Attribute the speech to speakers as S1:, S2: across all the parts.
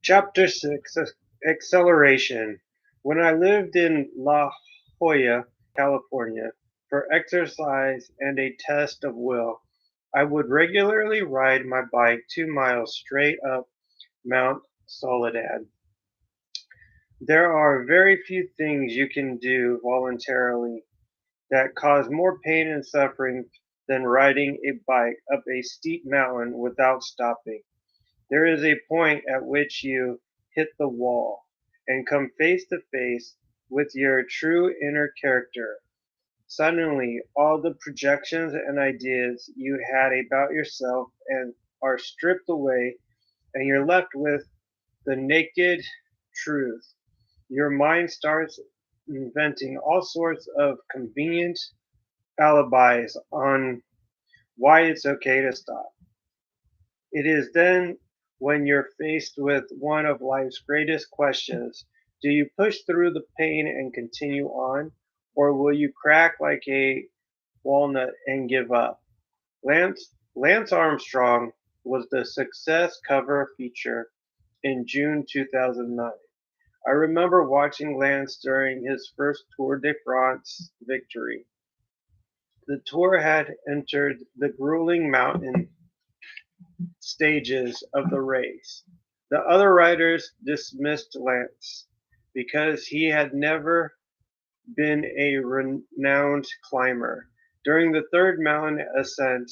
S1: Chapter 6: Acceleration. When I lived in La Jolla, California, for exercise and a test of will, I would regularly ride my bike 2 miles straight up Mount Soledad. There are very few things you can do voluntarily that cause more pain and suffering than riding a bike up a steep mountain without stopping. There is a point at which you hit the wall and come face to face with your true inner character. Suddenly, all the projections and ideas you had about yourself and are stripped away, and you're left with the naked truth. Your mind starts inventing all sorts of convenient alibis on why it's okay to stop. It is then, when you're faced with one of life's greatest questions, do you push through the pain and continue on, or will you crack like a walnut and give up? Lance Armstrong was the Success cover feature in June 2009. I remember watching Lance during his first Tour de France victory. The Tour had entered the grueling mountain stages of the race. The other riders dismissed Lance because he had never been a renowned climber. During the third mountain ascent,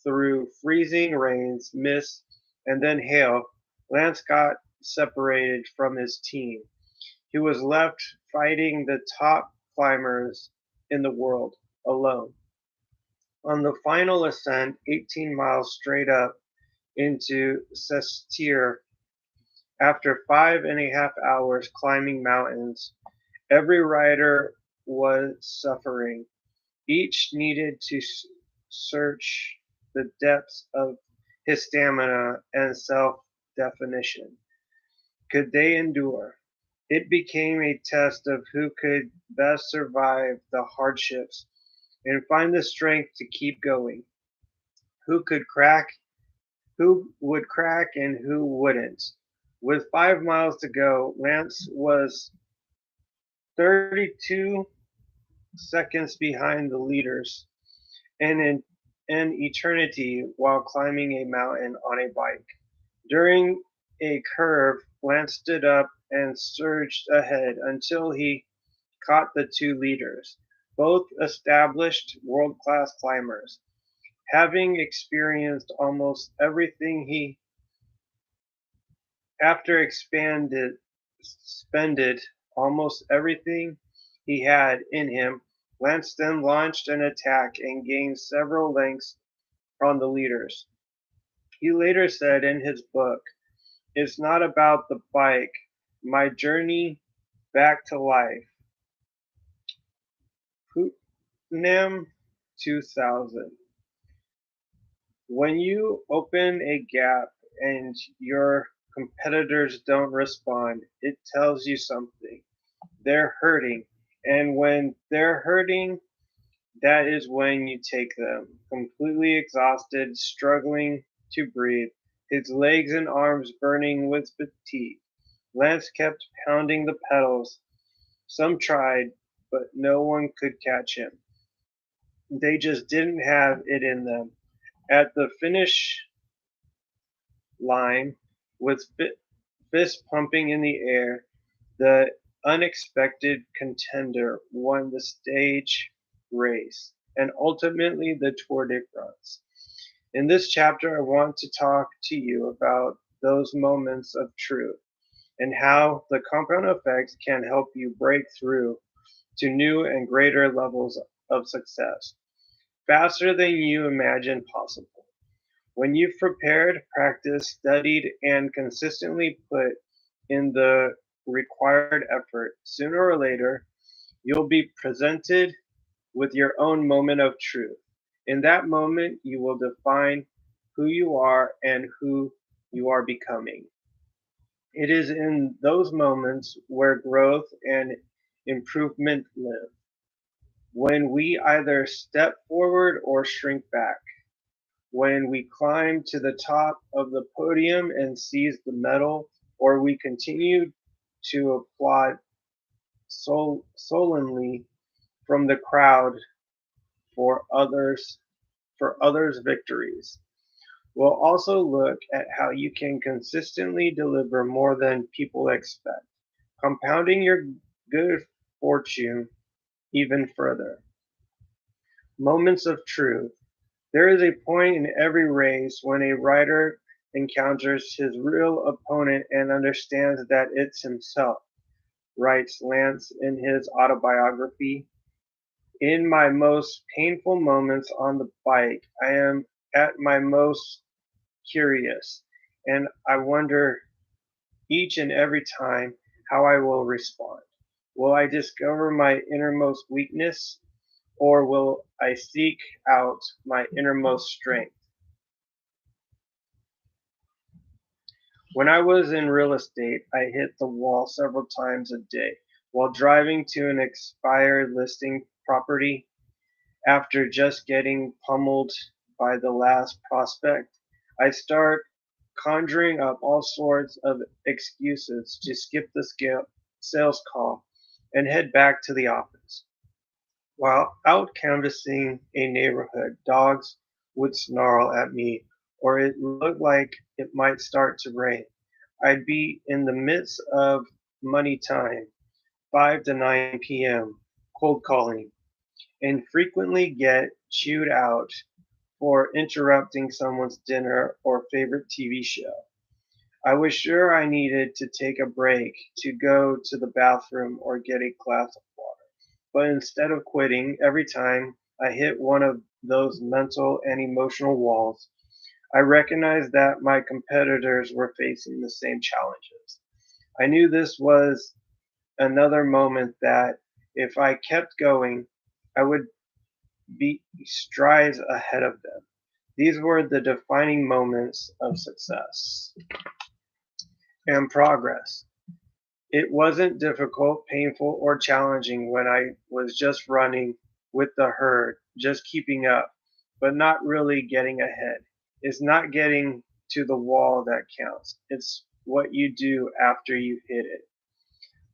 S1: through freezing rains, mist, and then hail, Lance got separated from his team. He was left fighting the top climbers in the world alone. On the final ascent, 18 miles straight up into Sestiere, after 5.5 hours climbing mountains, every rider was suffering. Each needed to search the depths of his stamina and self definition. Could they endure? It became a test of who could best survive the hardships and find the strength to keep going. Who could crack Who would crack and who wouldn't? With 5 miles to go, Lance was 32 seconds behind the leaders, and in an eternity while climbing a mountain on a bike. During a curve, Lance stood up and surged ahead until he caught the two leaders, both established world-class climbers. Having experienced almost everything he after spended almost everything he had in him, Lance then launched an attack and gained several lengths on the leaders. He later said in his book, "It's not about the bike, my journey back to life." Putnam 2000. When you open a gap and your competitors don't respond, it tells you something. They're hurting. And when they're hurting, that is when you take them. Completely exhausted, struggling to breathe, his legs and arms burning with fatigue, Lance kept pounding the pedals. Some tried, but no one could catch him. They just didn't have it in them. At the finish line, with fists pumping in the air, the unexpected contender won the stage race and ultimately the Tour de France. In this chapter, I want to talk to you about those moments of truth and how the compound effects can help you break through to new and greater levels of success faster than you imagined possible. When you've prepared, practiced, studied, and consistently put in the required effort, sooner or later, you'll be presented with your own moment of truth. In that moment, you will define who you are and who you are becoming. It is in those moments where growth and improvement live. When we either step forward or shrink back. When we climb to the top of the podium and seize the medal, or we continue to applaud sullenly from the crowd for others' victories. We'll also look at how you can consistently deliver more than people expect, compounding your good fortune even further. Moments of truth. There is a point in every race when a rider encounters his real opponent and understands that it's himself, writes Lance in his autobiography. In my most painful moments on the bike, I am at my most curious, and I wonder each and every time how I will respond. Will I discover my innermost weakness, or will I seek out my innermost strength? When I was in real estate, I hit the wall several times a day. While driving to an expired listing property after just getting pummeled by the last prospect, I start conjuring up all sorts of excuses to skip the sales call and head back to the office. While out canvassing a neighborhood, dogs would snarl at me, or it looked like it might start to rain. I'd be in the midst of money time, 5 to 9 p.m., cold calling, and frequently get chewed out for interrupting someone's dinner or favorite TV show. I was sure I needed to take a break to go to the bathroom or get a glass of water. But instead of quitting, every time I hit one of those mental and emotional walls, I recognized that my competitors were facing the same challenges. I knew this was another moment that if I kept going, I would be strides ahead of them. These were the defining moments of success and progress. It wasn't difficult, painful, or challenging when I was just running with the herd, just keeping up, but not really getting ahead. It's not getting to the wall that counts. It's what you do after you hit it.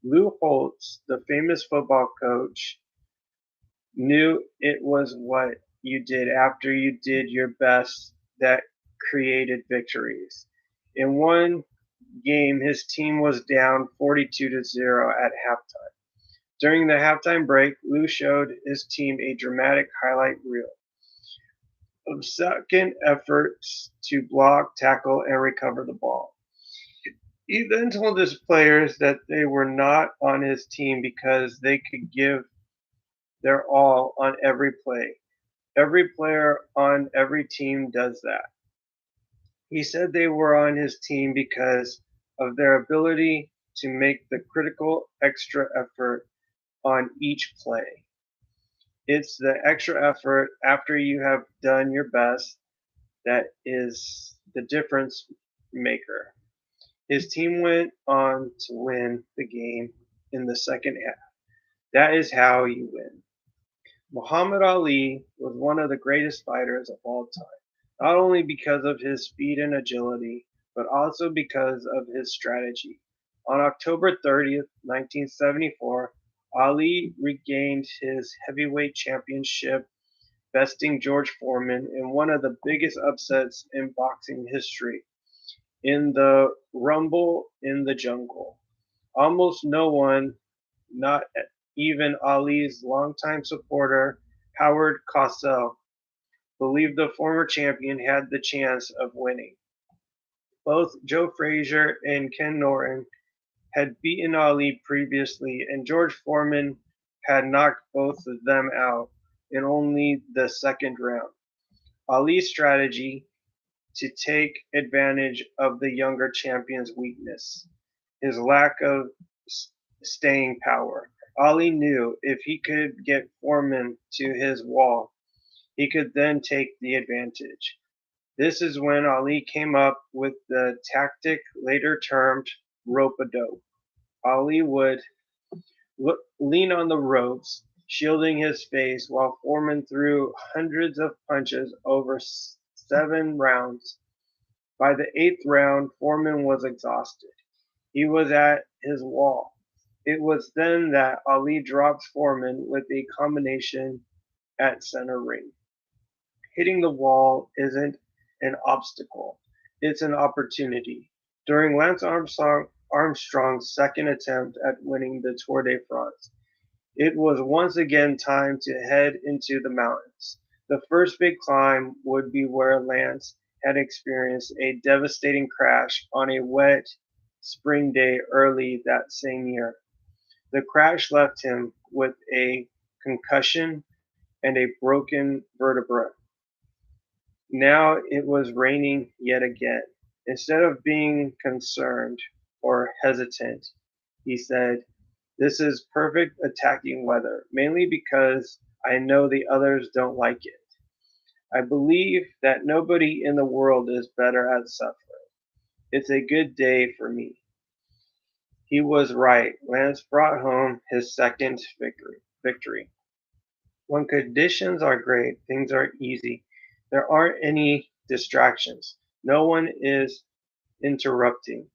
S1: Lou Holtz, the famous football coach, knew it was what you did after you did your best that created victories. In one game, his team was down 42-0 at halftime. During the halftime break, Lou showed his team a dramatic highlight reel of second efforts to block, tackle, and recover the ball. He then told his players that they were not on his team because they could give their all on every play. Every player on every team does that. He said they were on his team because of their ability to make the critical extra effort on each play. It's the extra effort after you have done your best that is the difference maker. His team went on to win the game in the second half. That is how you win. Muhammad Ali was one of the greatest fighters of all time, not only because of his speed and agility, but also because of his strategy. On October 30th, 1974, Ali regained his heavyweight championship, besting George Foreman in one of the biggest upsets in boxing history in the Rumble in the Jungle. Almost no one, not even Ali's longtime supporter, Howard Cosell, believed the former champion had the chance of winning. Both Joe Frazier and Ken Norton had beaten Ali previously, and George Foreman had knocked both of them out in only the second round. Ali's strategy to take advantage of the younger champion's weakness, his lack of staying power. Ali knew if he could get Foreman to his wall, he could then take the advantage. This is when Ali came up with the tactic later termed rope-a-dope. Ali would lean on the ropes, shielding his face, while Foreman threw hundreds of punches over 7 rounds. By the 8th round, Foreman was exhausted. He was at his wall. It was then that Ali dropped Foreman with a combination at center ring. Hitting the wall isn't an obstacle, it's an opportunity. During Armstrong's second attempt at winning the Tour de France, it was once again time to head into the mountains. The first big climb would be where Lance had experienced a devastating crash on a wet spring day early that same year. The crash left him with a concussion and a broken vertebra. Now it was raining yet again. Instead of being concerned or hesitant, he said, "This is perfect attacking weather, mainly because I know the others don't like it. I believe that nobody in the world is better at suffering. It's a good day for me." He was right. Lance brought home his second victory. When conditions are great, things are easy. There aren't any distractions. No one is interrupting.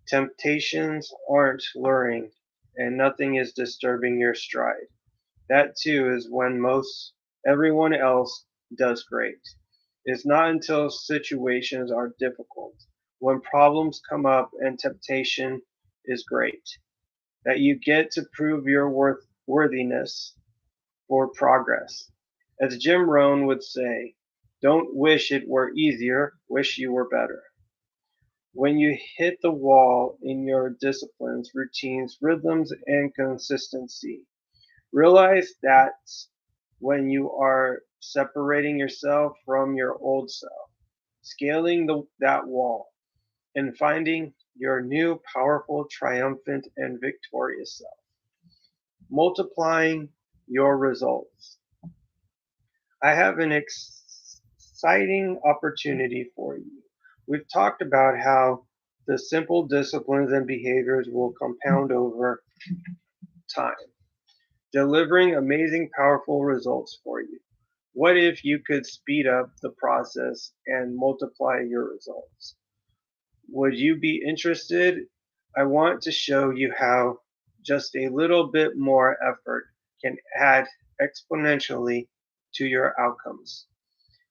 S1: Temptations aren't luring, and nothing is disturbing your stride. That too is when most everyone else does great. It's not until situations are difficult, when problems come up and temptation is great, that you get to prove your worthiness for progress. As Jim Rohn would say, don't wish it were easier, wish you were better. When you hit the wall in your disciplines, routines, rhythms, and consistency, realize that's when you are separating yourself from your old self, scaling that wall, and finding your new, powerful, triumphant, and victorious self, multiplying your results. I have an exciting opportunity for you. We've talked about how the simple disciplines and behaviors will compound over time, delivering amazing, powerful results for you. What if you could speed up the process and multiply your results? Would you be interested? I want to show you how just a little bit more effort can add exponentially to your outcomes.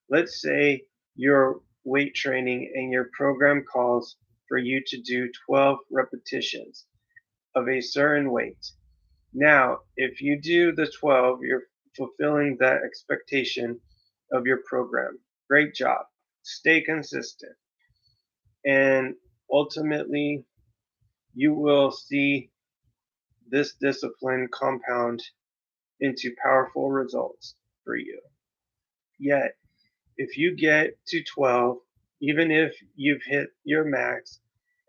S1: Let's say you're weight training and your program calls for you to do 12 repetitions of a certain weight. Now, if you do the 12, you're fulfilling the expectation of your program. Great job. Stay consistent. And ultimately, you will see this discipline compound into powerful results for you. Yet, if you get to 12, even if you've hit your max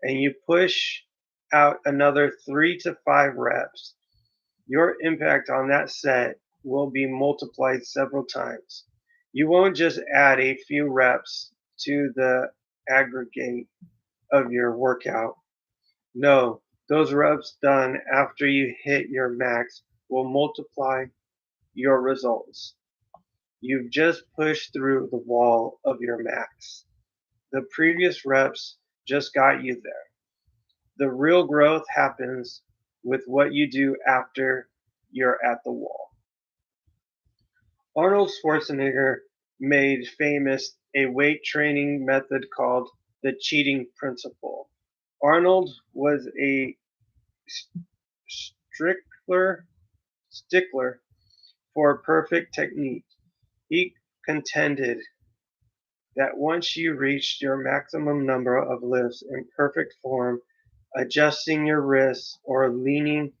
S1: and you push out another 3 to 5 reps, your impact on that set will be multiplied several times. You won't just add a few reps to the aggregate of your workout. No, those reps done after you hit your max will multiply your results. You've just pushed through the wall of your max. The previous reps just got you there. The real growth happens with what you do after you're at the wall. Arnold Schwarzenegger made famous a weight training method called the cheating principle. Arnold was a stickler for perfect technique. He contended that once you reached your maximum number of lifts in perfect form, adjusting your wrists or leaning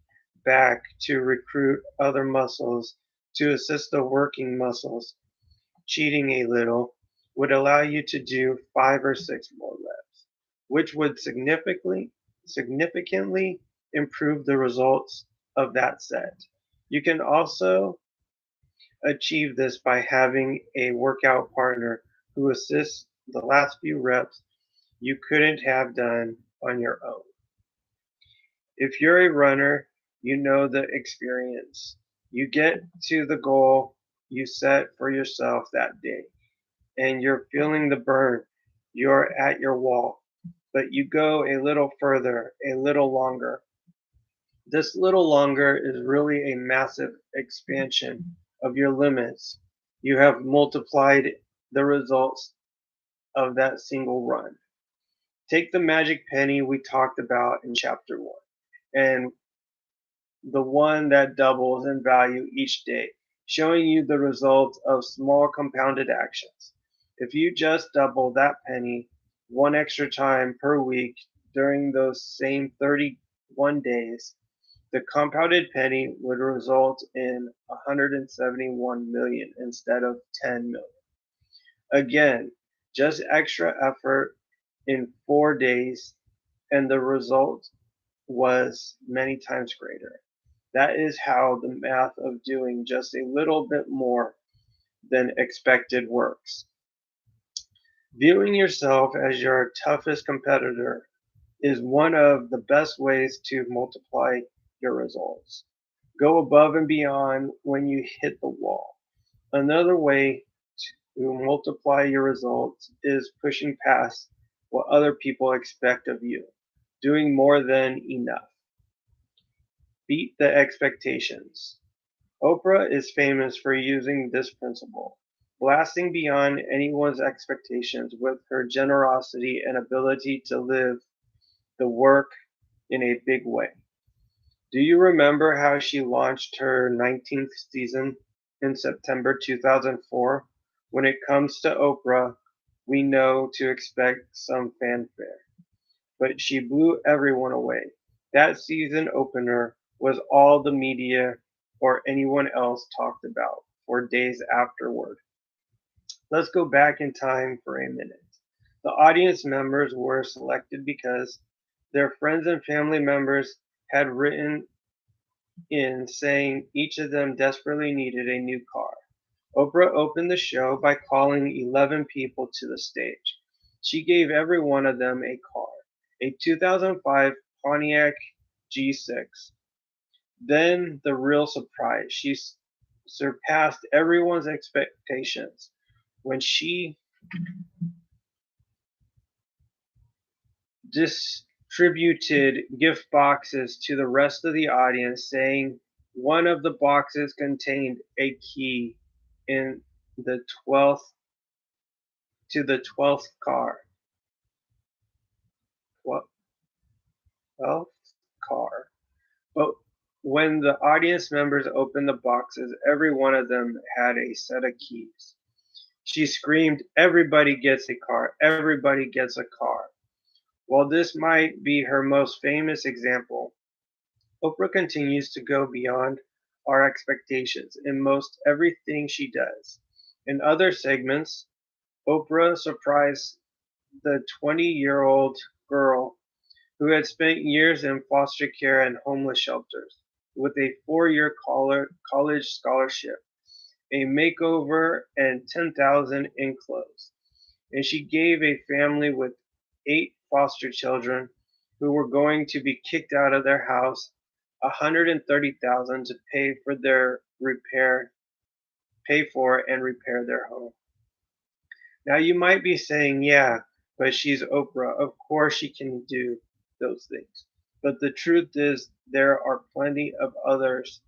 S1: back to recruit other muscles to assist the working muscles, cheating a little would allow you to do 5 or 6 more reps, which would significantly improve the results of that set. You can also achieve this by having a workout partner who assists the last few reps you couldn't have done on your own. If you're a runner, you know the experience. You get to the goal you set for yourself that day, and you're feeling the burn. You're at your wall. but you go a little further, a little longer. This little longer is really a massive expansion of your limits. You have multiplied the results of that single run. Take the magic penny we talked about in chapter 1 and the one that doubles in value each day, showing you the results of small compounded actions. If you just double that penny one extra time per week during those same 31 days, the compounded penny would result in 171 million instead of 10 million. Again, just extra effort in 4 days, and the result was many times greater. That is how the math of doing just a little bit more than expected works. Viewing yourself as your toughest competitor is one of the best ways to multiply your results. Go above and beyond when you hit the wall. Another way to multiply your results is pushing past what other people expect of you, doing more than enough. Beat the expectations. Oprah is famous for using this principle, blasting beyond anyone's expectations with her generosity and ability to live the work in a big way. Do you remember how she launched her 19th season in September 2004? When it comes to Oprah, we know to expect some fanfare, but she blew everyone away. That season opener was all the media or anyone else talked about for days afterward. Let's go back in time for a minute. The audience members were selected because their friends and family members had written in saying each of them desperately needed a new car. Oprah opened the show by calling 11 people to the stage. She gave every one of them a car, a 2005 Pontiac G6. Then the real surprise, she surpassed everyone's expectations when she distributed gift boxes to the rest of the audience, saying one of the boxes contained a key in the 12th to the 12th car. 12th car. But when the audience members opened the boxes, every one of them had a set of keys. She screamed, "Everybody gets a car! Everybody gets a car!" While this might be her most famous example, Oprah continues to go beyond our expectations in most everything she does. In other segments, Oprah surprised the 20-year-old girl who had spent years in foster care and homeless shelters with a 4-year college scholarship, a makeover, and 10,000 in clothes. And she gave a family with 8 foster children who were going to be kicked out of their house 130,000 to pay for and repair their home. Now you might be saying, yeah, but she's Oprah. Of course she can do those things. But the truth is there are plenty of others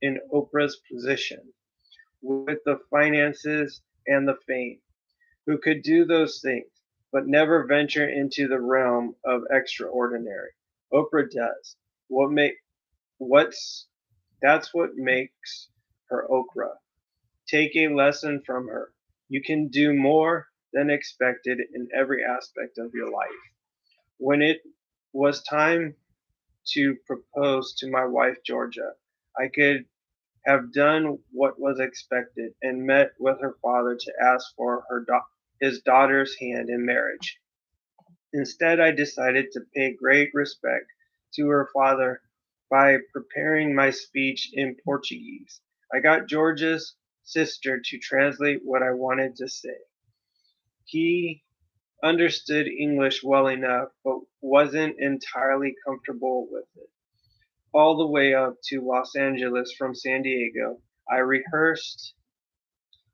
S1: in Oprah's position with the finances and the fame who could do those things, but never venture into the realm of extraordinary. Oprah does. What make what's That's what makes her Oprah. Take a lesson from her. You can do more than expected in every aspect of your life. When it was time to propose to my wife Georgia, I could have done what was expected and met with her father to ask for his daughter's hand in marriage. Instead, I decided to pay great respect to her father by preparing my speech in Portuguese. I got Georgia's sister to translate what I wanted to say. He understood English well enough, but wasn't entirely comfortable with it. All the way up to Los Angeles from San Diego, I rehearsed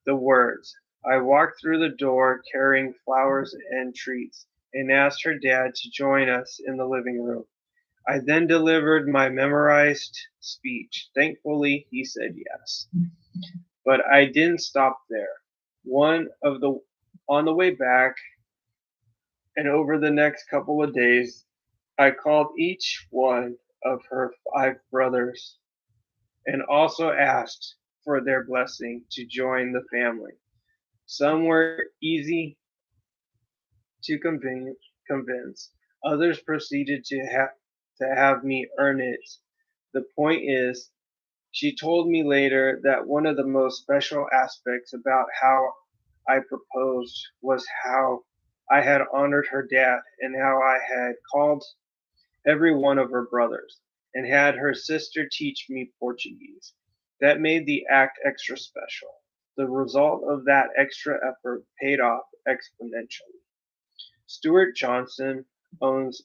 S1: the words. I walked through the door carrying flowers and treats, and asked her dad to join us in the living room. I then delivered my memorized speech. Thankfully, he said yes. But I didn't stop there. One of the On the way back and over the next couple of days, I called each one of her 5 brothers and also asked for their blessing to join the family. Some were easy to convince. Others proceeded to have me earn it. The point is, she told me later that one of the most special aspects about how I proposed was how I had honored her dad and how I had called every one of her brothers and had her sister teach me Portuguese. That made the act extra special. The result of that extra effort paid off exponentially. Stuart Johnson owns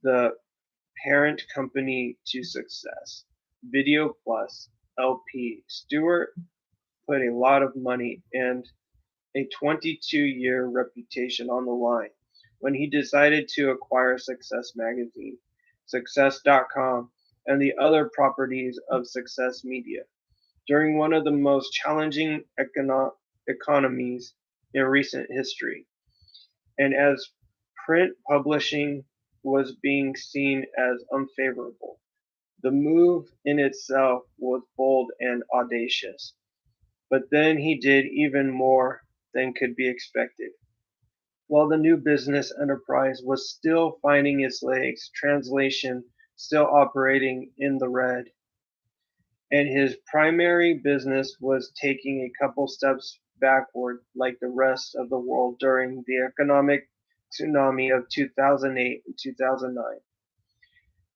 S1: the parent company to Success, Video Plus LP. Stuart put a lot of money and a 22-year reputation on the line when he decided to acquire Success Magazine, Success.com, and the other properties of Success Media during one of the most challenging economies in recent history, and as print publishing was being seen as unfavorable. The move in itself was bold and audacious, but then he did even more than could be expected. While the new business enterprise was still finding its legs, translation still operating in the red, and his primary business was taking a couple steps backward like the rest of the world during the economic tsunami of 2008 and 2009.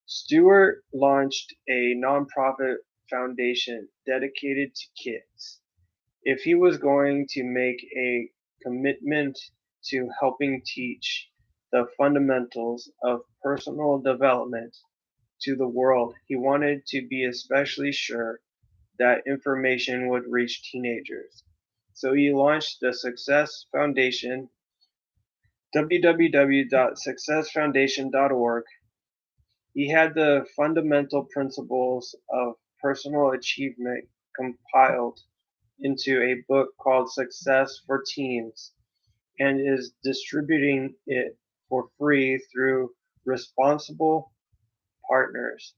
S1: Stewart launched a nonprofit foundation dedicated to kids. If he was going to make a commitment to helping teach the fundamentals of personal development to the world, he wanted to be especially sure that information would reach teenagers. So he launched the Success Foundation, www.successfoundation.org. He had the fundamental principles of personal achievement compiled into a book called Success for Teens and is distributing it for free through responsible partners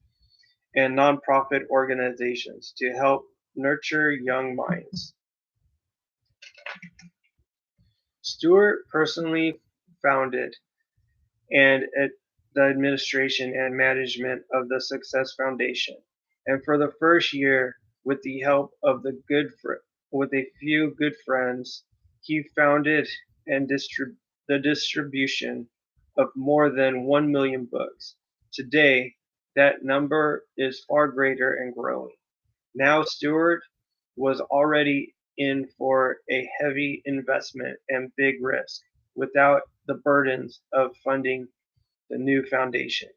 S1: and nonprofit organizations to help nurture young minds. Stewart personally founded and the administration and management of the Success Foundation, and for the first year, with the help of with a few good friends, he founded and the distribution of more than 1 million books. Today, that number is far greater and growing. Now, Stewart was already in for a heavy investment and big risk without the burdens of funding the new foundation.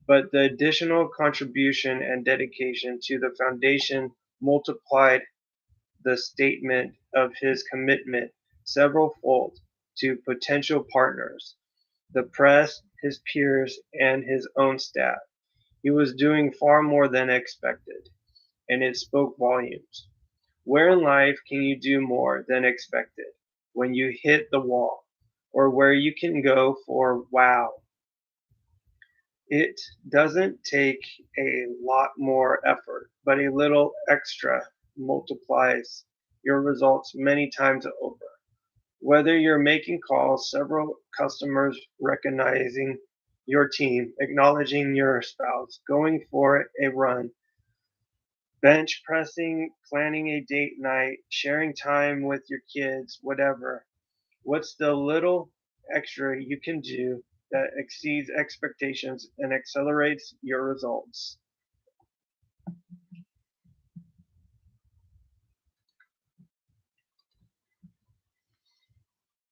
S1: But the additional contribution and dedication to the foundation multiplied the statement of his commitment several fold to potential partners, the press, his peers, and his own staff. He was doing far more than expected, and it spoke volumes. Where in life can you do more than expected when you hit the wall, or where you can go for wow? It doesn't take a lot more effort, but a little extra multiplies your results many times over. Whether you're making calls, several customers recognizing your team, acknowledging your spouse, going for a run, bench pressing, planning a date night, sharing time with your kids, whatever. What's the little extra you can do that exceeds expectations and accelerates your results?